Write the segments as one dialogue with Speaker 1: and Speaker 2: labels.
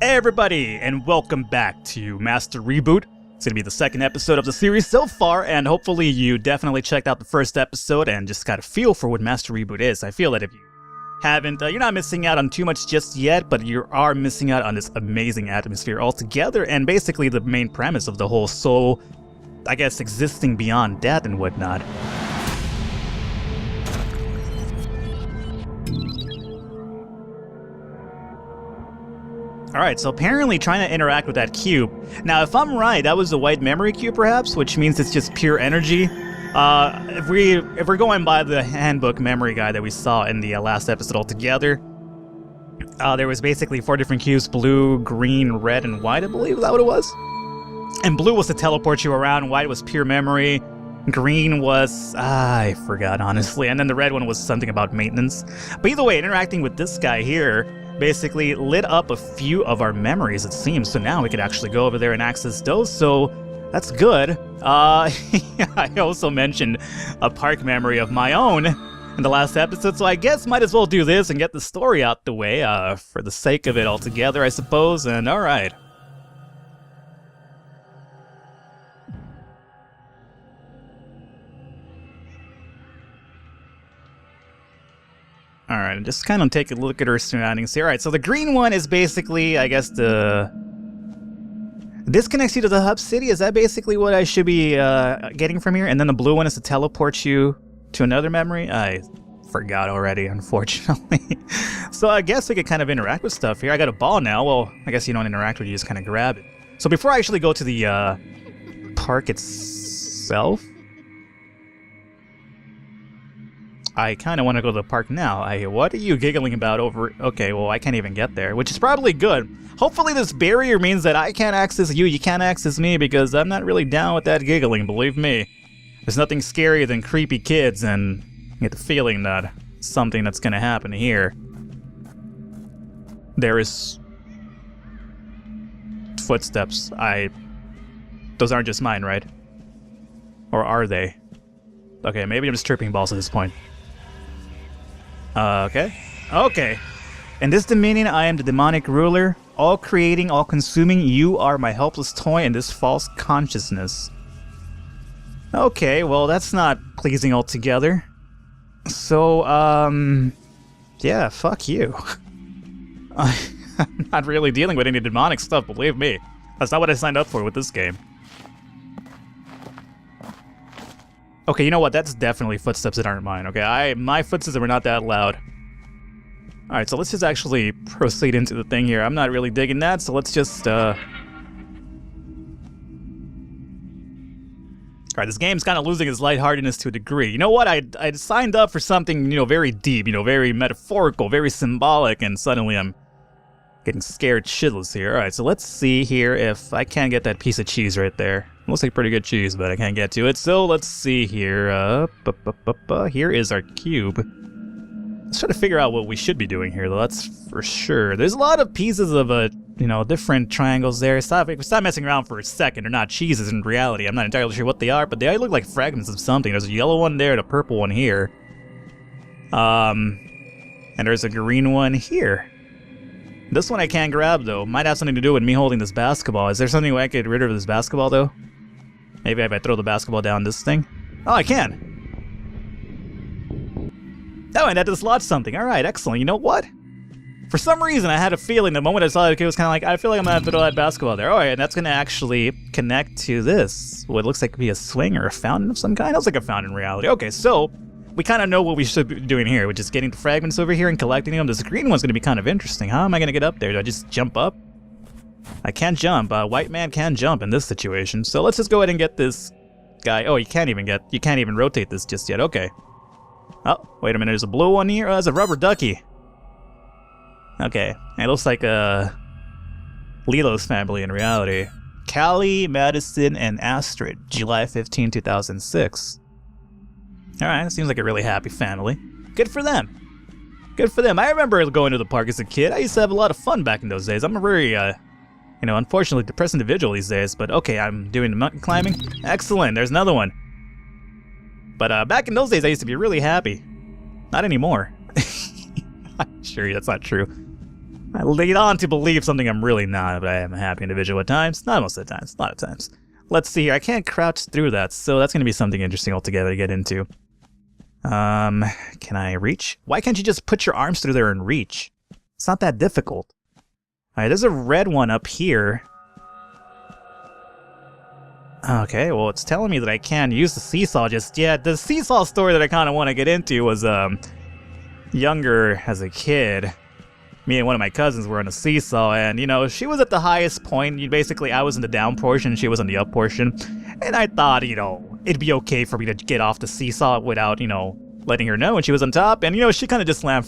Speaker 1: Hey everybody, and welcome back to Master Reboot. It's gonna be the second episode of the series so far, and hopefully you definitely checked out the first episode and just got a feel for what Master Reboot is. I feel that if you haven't, you're not missing out on too much just yet, but you are missing out on this amazing atmosphere altogether, and basically the main premise of the whole soul, I guess, existing beyond death and whatnot. Alright, so apparently trying to interact with that cube. Now, if I'm right, that was a white memory cube, perhaps, which means it's just pure energy. If we're going by the handbook memory guide that we saw in the last episode altogether, there was basically 4 different cubes: blue, green, red, and white, I believe. Is that what it was? And blue was to teleport you around, white was pure memory, green was... I forgot, honestly, and then the red one was something about maintenance. But either way, interacting with this guy here basically lit up a few of our memories, it seems, so now we could actually go over there and access those, so that's good. I also mentioned a park memory of my own in the last episode, so I guess might as well do this and get the story out the way, for the sake of it altogether, I suppose, and alright. Alright, just kind of take a look at our surroundings here. Alright, so the green one is basically, I guess, this connects you to the hub city. Is that basically what I should be getting from here? And then the blue one is to teleport you to another memory? I forgot already, unfortunately. So I guess we could kind of interact with stuff here. I got a ball now. Well, I guess you don't interact with it, you just kind of grab it. So before I actually go to the park itself, I kind of want to go to the park now. What are you giggling about over... Okay, well, I can't even get there, which is probably good. Hopefully this barrier means that I can't access you can't access me, because I'm not really down with that giggling, believe me. There's nothing scarier than creepy kids, and I get the feeling that something that's going to happen here. There is... footsteps. Those aren't just mine, right? Or are they? Okay, maybe I'm just tripping balls at this point. Okay. In this dominion, I am the demonic ruler. All creating, all consuming, you are my helpless toy in this false consciousness. Okay, well, that's not pleasing altogether. So, yeah, fuck you. I'm not really dealing with any demonic stuff, believe me. That's not what I signed up for with this game. Okay, you know what? That's definitely footsteps that aren't mine, okay? My footsteps were not that loud. Alright, so let's just actually proceed into the thing here. I'm not really digging that, so let's just, Alright, this game's kind of losing its lightheartedness to a degree. You know what? I signed up for something, very deep, very metaphorical, very symbolic, and suddenly I'm getting scared shitless here. Alright, so let's see here if I can get that piece of cheese right there. Looks like pretty good cheese, but I can't get to it. So let's see here. Here is our cube. Let's try to figure out what we should be doing here, though. That's for sure. There's a lot of pieces of different triangles there. Stop messing around for a second. They're not cheeses in reality. I'm not entirely sure what they are, but they look like fragments of something. There's a yellow one there and a purple one here. And there's a green one here. This one I can't grab, though. Might have something to do with me holding this basketball. Is there something where I could get rid of this basketball, though? Maybe if I throw the basketball down this thing? Oh, I can! Oh, and that just lodged something. Alright, excellent. You know what? For some reason, I had a feeling the moment I saw it, it was kind of like, I feel like I'm gonna have to throw that basketball there. Alright, and that's gonna actually connect to this. What looks like to be a swing or a fountain of some kind? It looks like a fountain in reality. Okay, so we kind of know what we should be doing here, which is getting the fragments over here and collecting them. This green one's gonna be kind of interesting. How am I gonna get up there? Do I just jump up? I can't jump. White man can jump in this situation. So let's just go ahead and get this guy. Oh, you can't even rotate this just yet. Okay. Oh, wait a minute. There's a blue one here. Oh, that's a rubber ducky. Okay. It looks like Lilo's family in reality. Callie, Madison, and Astrid. July 15, 2006. Alright, seems like a really happy family. Good for them. Good for them. I remember going to the park as a kid. I used to have a lot of fun back in those days. I'm a very, unfortunately depressed individual these days. But okay, I'm doing the mountain climbing. Excellent, there's another one. But back in those days, I used to be really happy. Not anymore. I'm sure that's not true. I lead on to believe something I'm really not, but I am a happy individual at times. Not most of the times, a lot of times. Let's see here. I can't crouch through that, so that's going to be something interesting altogether to get into. Can I reach? Why can't you just put your arms through there and reach? It's not that difficult. Alright, there's a red one up here. Okay, well, it's telling me that I can't use the seesaw just yet. The seesaw story that I kind of want to get into was, younger as a kid. Me and one of my cousins were on a seesaw, and, you know, she was at the highest point. Basically, I was in the down portion, she was in the up portion. And I thought, you know, it'd be okay for me to get off the seesaw without, you know, letting her know when she was on top. And, you know, she kind of just slammed,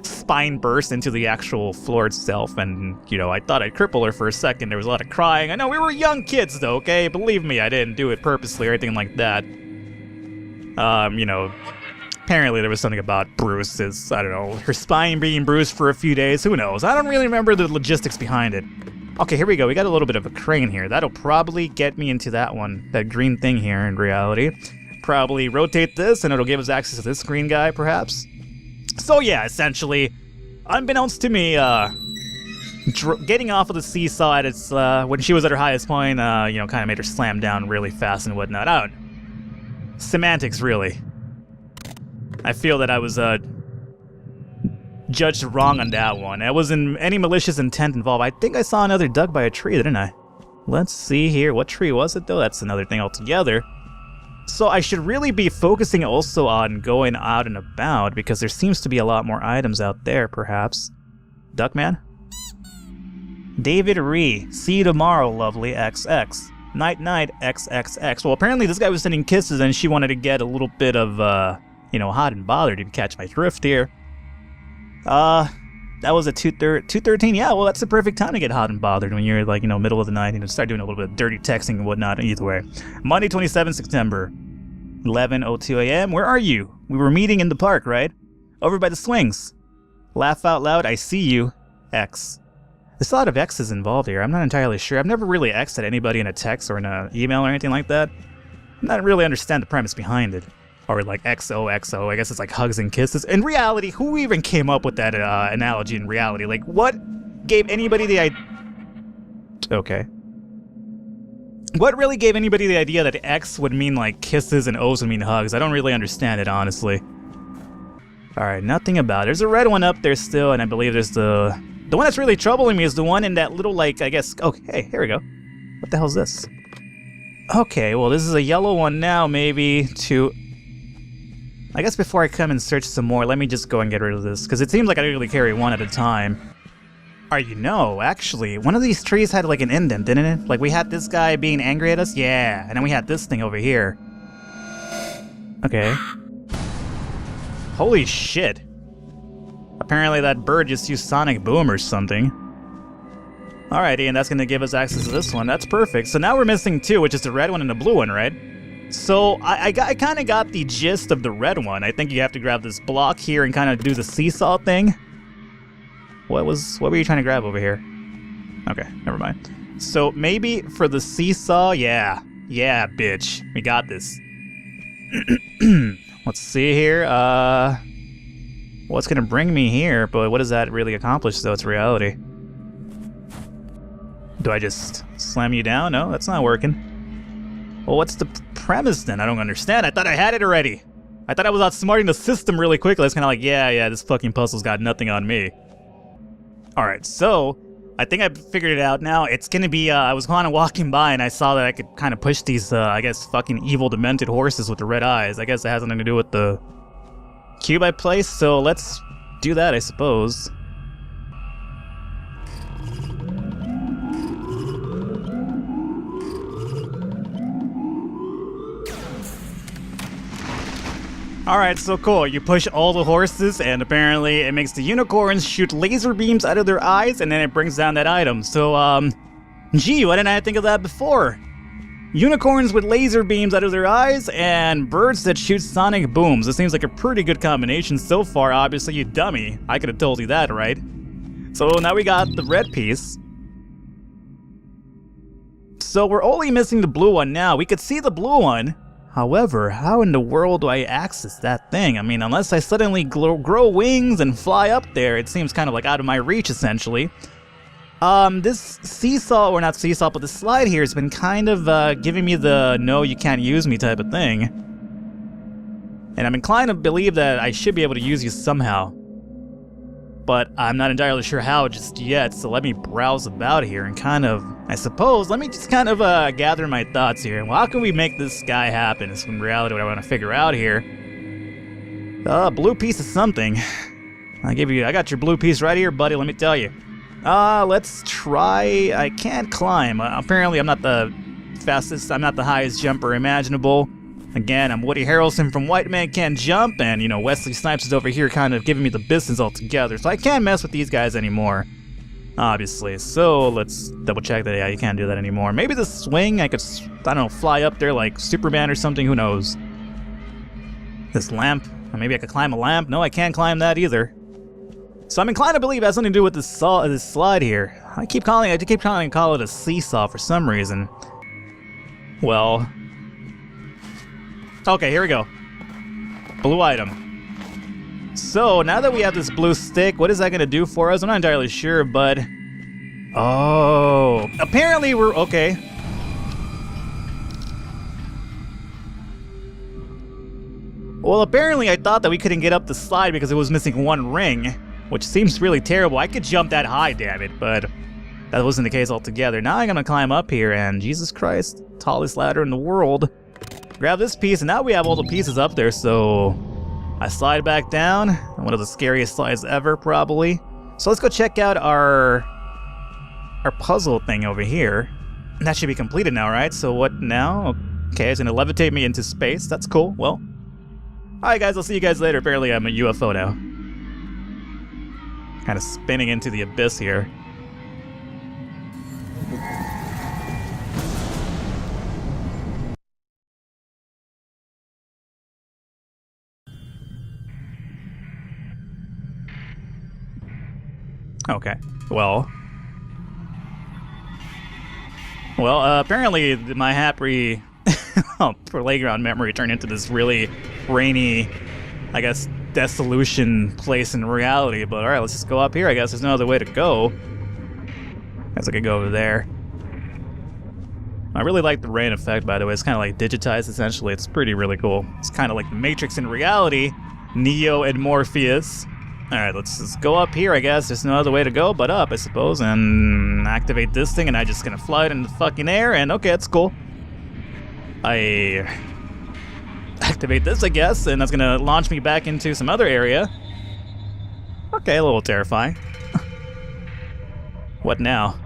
Speaker 1: spine burst into the actual floor itself. And, you know, I thought I'd cripple her for a second. There was a lot of crying. I know we were young kids, though, okay? Believe me, I didn't do it purposely or anything like that. You know... Apparently there was something about bruises, I don't know, her spine being bruised for a few days, who knows? I don't really remember the logistics behind it. Okay, here we go, we got a little bit of a crane here. That'll probably get me into that one, that green thing here in reality. Probably rotate this and it'll give us access to this green guy, perhaps. So yeah, essentially, unbeknownst to me, getting off of the seesaw at its, when she was at her highest point, you know, kind of made her slam down really fast and whatnot. I don't know. Semantics, really. I feel that I was judged wrong on that one. I wasn't any malicious intent involved. I think I saw another duck by a tree, didn't I? Let's see here. What tree was it, though? That's another thing altogether. So I should really be focusing also on going out and about, because there seems to be a lot more items out there, perhaps. Duckman? David Ree. See you tomorrow, lovely XX. Night night, XXX. Well, apparently this guy was sending kisses and she wanted to get a little bit of, you know, hot and bothered, if you catch my drift here. That was at 2:13. Yeah, well, that's the perfect time to get hot and bothered when you're, like, you know, middle of the night and start doing a little bit of dirty texting and whatnot. Either way. Monday, 27 September, 11:02 a.m. Where are you? We were meeting in the park, right? Over by the swings. Laugh out loud, I see you. X. There's a lot of X's involved here. I'm not entirely sure. I've never really X'd at anybody in a text or in an email or anything like that. I don't really understand the premise behind it. Or like XOXO, I guess it's like hugs and kisses. In reality, who even came up with that analogy in reality? Like, what gave anybody the idea? Okay. What really gave anybody the idea that X would mean like kisses and O's would mean hugs? I don't really understand it, honestly. Alright, nothing about it. There's a red one up there still, and I believe there's the one that's really troubling me is the one in that little, like, I guess... Oh, hey, here we go. What the hell's this? Okay, well, this is a yellow one now, maybe, to... I guess before I come and search some more, let me just go and get rid of this, because it seems like I really carry one at a time. Alright, you know, actually, one of these trees had like an indent, didn't it? Like, we had this guy being angry at us? Yeah, and then we had this thing over here. Okay. Holy shit. Apparently that bird just used Sonic Boom or something. Alrighty, and that's gonna give us access to this one. That's perfect. So now we're missing two, which is the red one and the blue one, right? So, I kind of got the gist of the red one. I think you have to grab this block here and kind of do the seesaw thing. What were you trying to grab over here? Okay, never mind. So, maybe for the seesaw, yeah, bitch, we got this. Let's see here, what's gonna bring me here, but what does that really accomplish, though? It's reality. Do I just slam you down? No, that's not working. Well, what's the premise then? I don't understand. I thought I had it already. I thought I was outsmarting the system really quickly. It's kind of like, yeah, this fucking puzzle's got nothing on me. Alright, so, I think I figured it out now. It's gonna be, I was kind of walking by and I saw that I could kind of push these, I guess, fucking evil demented horses with the red eyes. I guess it has something to do with the cube I placed, so let's do that, I suppose. Alright, so cool. You push all the horses, and apparently it makes the unicorns shoot laser beams out of their eyes, and then it brings down that item. So, gee, why didn't I think of that before? Unicorns with laser beams out of their eyes, and birds that shoot sonic booms. This seems like a pretty good combination so far, obviously, you dummy. I could have told you that, right? So now we got the red piece. So we're only missing the blue one now. We could see the blue one. However, how in the world do I access that thing? I mean, unless I suddenly grow wings and fly up there, it seems kind of like out of my reach, essentially. This seesaw, or not seesaw, but the slide here has been kind of giving me the no, you can't use me type of thing. And I'm inclined to believe that I should be able to use you somehow. But I'm not entirely sure how just yet, so let me browse about here and kind of, I suppose, let me just kind of gather my thoughts here. Well, how can we make this guy happen is in reality what I want to figure out here. Blue piece of something. I got your blue piece right here, buddy, let me tell you. Let's try, I can't climb. Apparently I'm not the fastest, I'm not the highest jumper imaginable. Again, I'm Woody Harrelson from White Man Can't Jump, and, you know, Wesley Snipes is over here kind of giving me the business altogether, so I can't mess with these guys anymore, obviously. So, let's double check that, yeah, you can't do that anymore. Maybe the swing, I could, I don't know, fly up there like Superman or something, who knows. This lamp, maybe I could climb a lamp? No, I can't climb that either. So I'm inclined to believe it has something to do with this slide here. I keep trying to call it a seesaw for some reason. Well... Okay, here we go. Blue item. So, now that we have this blue stick, what is that going to do for us? I'm not entirely sure, but... Oh... Apparently we're... Okay. Well, apparently I thought that we couldn't get up the slide because it was missing one ring, which seems really terrible. I could jump that high, damn it, but... That wasn't the case altogether. Now I'm going to climb up here, and Jesus Christ, tallest ladder in the world. Grab this piece, and now we have all the pieces up there, so I slide back down. One of the scariest slides ever, probably. So let's go check out our puzzle thing over here. And that should be completed now, right? So what now? Okay, it's gonna levitate me into space. That's cool. Well, alright guys, I'll see you guys later. Apparently I'm a UFO now. Kind of spinning into the abyss here. Okay, well, apparently my happy playground memory turned into this really rainy, I guess, dissolution place in reality, but alright, let's just go up here, I guess. There's no other way to go. I guess I could go over there. I really like the rain effect, by the way. It's kind of like digitized, essentially. It's really cool. It's kind of like the Matrix in reality. Neo and Morpheus. Alright, let's just go up here, I guess. There's no other way to go but up, I suppose, and activate this thing, and I'm just gonna fly it in the fucking air, and okay, that's cool. I activate this, I guess, and that's gonna launch me back into some other area. Okay, a little terrifying. What now?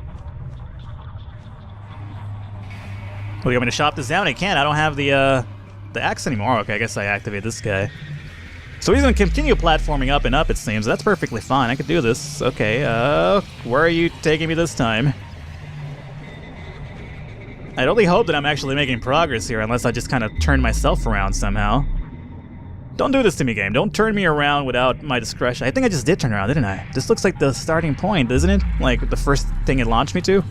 Speaker 1: Well, you want me to chop this down? I can't, I don't have the axe anymore. Okay, I guess I activate this guy. So he's going to continue platforming up and up, it seems. That's perfectly fine. I could do this. Okay, where are you taking me this time? I'd only hope that I'm actually making progress here, unless I just kind of turn myself around somehow. Don't do this to me, game. Don't turn me around without my discretion. I think I just did turn around, didn't I? This looks like the starting point, doesn't it? Like, the first thing it launched me to?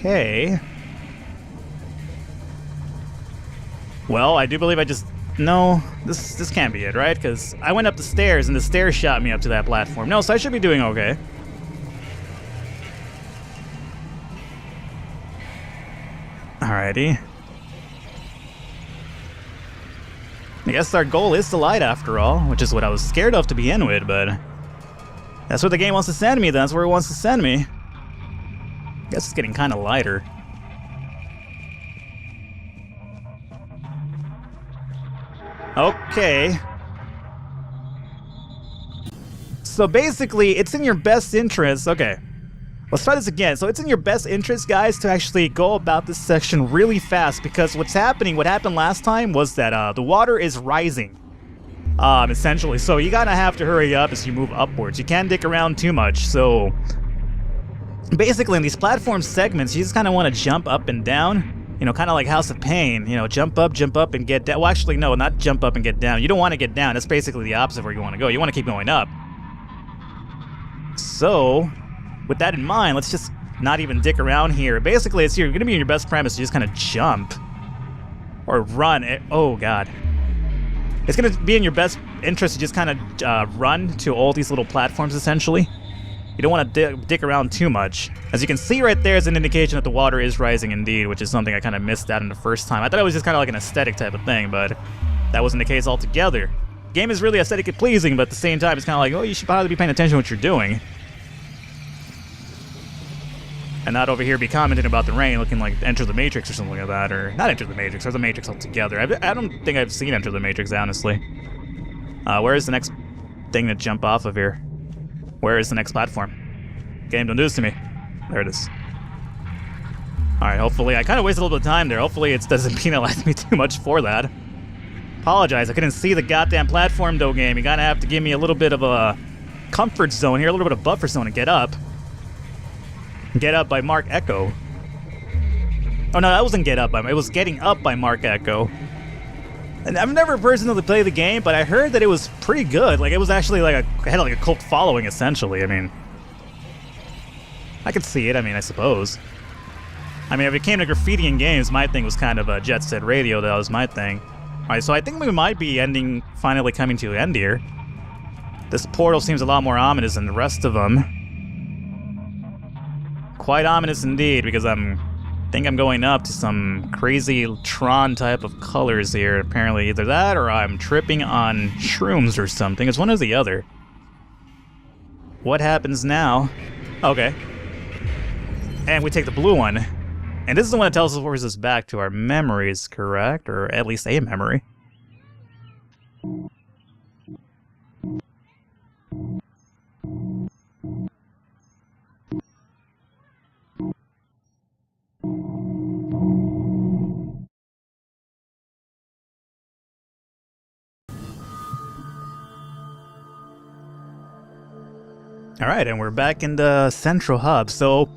Speaker 1: Okay. Well, I do believe I just... No, this can't be it, right? Because I went up the stairs, and the stairs shot me up to that platform. No, so I should be doing okay. Alrighty. I guess our goal is to light after all, which is what I was scared of to begin with, but... That's what the game wants to send me, then. That's where it wants to send me. I guess it's getting kind of lighter. Okay. So basically, it's in your best interest... Okay. Let's try this again. So it's in your best interest, guys, to actually go about this section really fast, because what happened last time was that the water is rising. Essentially. So you gotta have to hurry up as you move upwards. You can't dick around too much, so... Basically, in these platform segments, you just kind of want to jump up and down. You know, kind of like House of Pain. You know, jump up and get down. Well, actually, no, not jump up and get down. You don't want to get down. That's basically the opposite of where you want to go. You want to keep going up. So, with that in mind, let's just not even dick around here. Basically, it's going to be in your best premise to just kind of jump. Or run. Oh, God. It's going to be in your best interest to just kind of run to all these little platforms, essentially. You don't want to dick around too much. As you can see right there is an indication that the water is rising indeed, which is something I kind of missed out on the first time. I thought it was just kind of like an aesthetic type of thing, but that wasn't the case altogether. The game is really aesthetically pleasing, but at the same time, it's kind of like, oh, you should probably be paying attention to what you're doing. And not over here be commenting about the rain looking like Enter the Matrix or something like that, or not Enter the Matrix, or the Matrix altogether. I don't think I've seen Enter the Matrix, honestly. Where is the next thing to jump off of here? Where is the next platform? Game, don't do this to me. There it is. Alright, hopefully, I kind of wasted a little bit of time there. Hopefully it doesn't penalize me too much for that. Apologize, I couldn't see the goddamn platform though, game. You gotta have to give me a little bit of a comfort zone here, a little bit of buffer zone to get up. Get Up by Mark Echo. Oh no, that wasn't Get Up by, it was Getting Up by Mark Echo. And I've never personally played the game, but I heard that it was pretty good. Like, it was actually like it had like a cult following, essentially. I mean, I could see it, I suppose. I mean, if it came to graffiti in games, my thing was kind of Jet Set Radio, that was my thing. Alright, so I think we might be finally coming to an end here. This portal seems a lot more ominous than the rest of them. Quite ominous indeed, because I think I'm going up to some crazy Tron type of colors here. Apparently either that or I'm tripping on shrooms or something. It's one or the other. What happens now? Okay. And we take the blue one. And this is the one that tells us back to our memories, correct? Or at least a memory. Alright, and we're back in the central hub. So,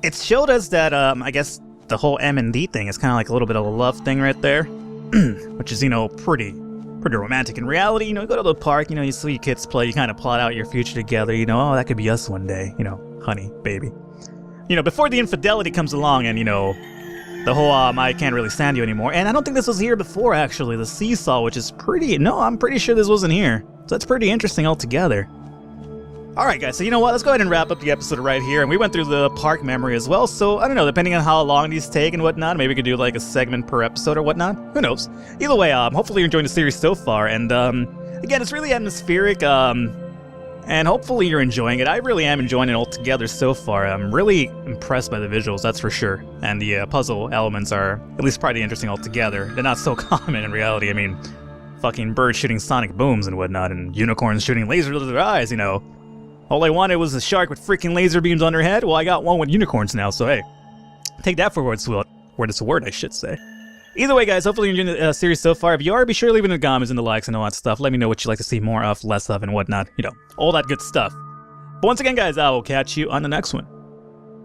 Speaker 1: it showed us that, I guess, the whole M&D thing is kind of like a little bit of a love thing right there. Which is, pretty romantic in reality. You go to the park, you see kids play, you kind of plot out your future together, oh, that could be us one day, honey, baby. Before the infidelity comes along and, the whole, I can't really stand you anymore. And I don't think this was here before, actually, the seesaw, which is I'm pretty sure this wasn't here. So that's pretty interesting altogether. Alright guys, so you know what, let's go ahead and wrap up the episode right here, and we went through the park memory as well, so I don't know, depending on how long these take and whatnot, maybe we could do like a segment per episode or whatnot, who knows. Either way, hopefully you're enjoying the series so far, and again, it's really atmospheric, and hopefully you're enjoying it. I really am enjoying it altogether so far. I'm really impressed by the visuals, that's for sure, and the puzzle elements are at least pretty interesting altogether. They're not so common in reality. I mean, fucking birds shooting sonic booms and whatnot, and unicorns shooting lasers out of their eyes, All I wanted was a shark with freaking laser beams on her head. Well, I got one with unicorns now, so hey. Take that for what it's worth, I should say. Either way, guys, hopefully you're enjoying the series so far. If you are, be sure to leave in the comments and the likes and all that stuff. Let me know what you'd like to see more of, less of, and whatnot. All that good stuff. But once again, guys, I will catch you on the next one.